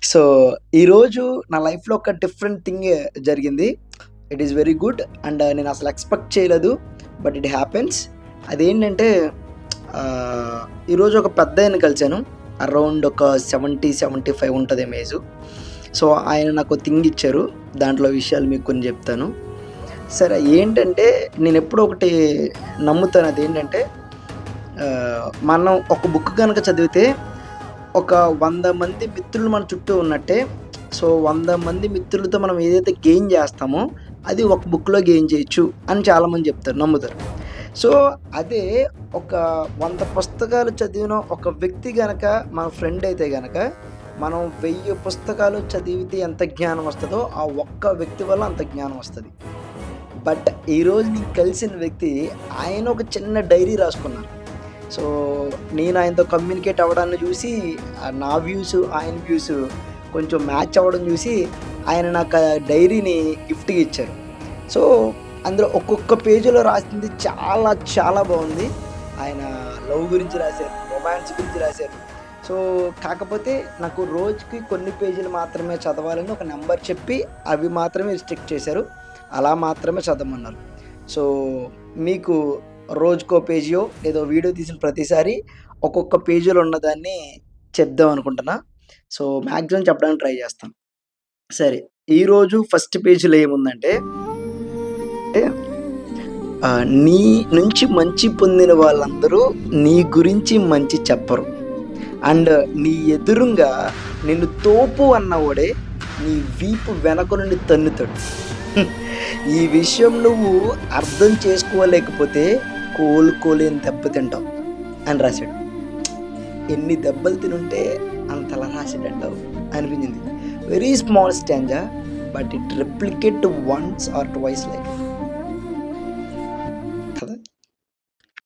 So, ఈరోజు నా లైఫ్‌లో ఒక డిఫరెంట్ థింగ్ జరిగింది. It is very good and నేను అసలు ఎక్స్‌పెక్ట్ చేయలేదు. But it happens. అదేంటంటే ఈరోజు ఒక పెద్దాయన్ని కలిసాను. అరౌండ్ ఒక 70, 75 ఉంటదేమో ఏజు. సో, ఆయన నాకో థింగ్ ఇచ్చారు. దాంట్లో విషయాలు మీకు కొన్ని జెప్తాను. సరే ఏంటంటే నేనెప్పుడూ ఒకటి నమ్ముతాను. అదేంటంటే మనం ఒక బుక్ గనక చదివితే ఒక 100 మంది మిత్రులు మన చుట్టూ ఉన్నట్టే. సో, 100 మంది మిత్రులతో మనం ఏదైతే గెయిన్ జేస్తామో, అది ఒక బుక్‌లో గెయిన్ చేయొచ్చు అని చాలామంది చెప్తారు, నమ్ముతారు. సో, అదే ఒక 100 పుస్తకాలు చదివిన ఒక వ్యక్తి గనక మన ఫ్రెండ్ అయితే గనక, మనం 1000 పుస్తకాలు చదివితే ఎంత జ్ఞానం వస్తదో, ఆ ఒక్క వ్యక్తి వల్ల అంత జ్ఞానం వస్తది. బట్ ఈరోజు నేను కలిసిన వ్యక్తి, ఆయన ఒక చిన్న డైరీ రాసుకున్నారు. సో, నేను ఆయనతో కమ్యూనికేట్ అవ్వడాన్ని చూసి నా వ్యూస్, ఆయన వ్యూస్ కొంచెం మ్యాచ్ అవ్వడం చూసి ఆయన నాకు ఆ డైరీని గిఫ్ట్‌గా ఇచ్చారు. సో, అందులో ఒక్కొక్క పేజీలో రాసింది చాలా చాలా బాగుంది. ఆయన లవ్ గురించి రాశారు, రొమాన్స్ గురించి రాశారు. సో, కాకపోతే నాకు రోజుకి కొన్ని పేజీలు మాత్రమే చదవాలని ఒక నంబర్ చెప్పి అవి మాత్రమే రిస్ట్రిక్ట్ చేశారు. అలా మాత్రమే చదవమన్నారు. సో, మీకు రోజుకో పేజీయో ఏదో వీడియో తీసిన ప్రతిసారి ఒక్కొక్క పేజీలో ఉన్నదాన్ని చెప్దాం అనుకుంటున్నా. సో, మాక్సిమం చెప్పడానికి ట్రై చేస్తాను. సరే, ఈరోజు ఫస్ట్ పేజీలో ఏముందంటే నీ నుంచి మంచి పొందిన వాళ్ళందరూ నీ గురించి మంచి చెప్పరు. అండ్ నీ ఎదురుంగా నిన్ను తోపు అన్నవాడే నీ వీపు వెనక నుండి తన్నుతాడు. ఈ విషయం నువ్వు అర్థం చేసుకోలేకపోతే కోలుకోలేని దెబ్బ తింటావు అని రాశాడు. ఎన్ని దెబ్బలు తినుంటే అంతలా రాసాడంటావు అనిపించింది. Very small stanza but it replicate once or twice life కదా.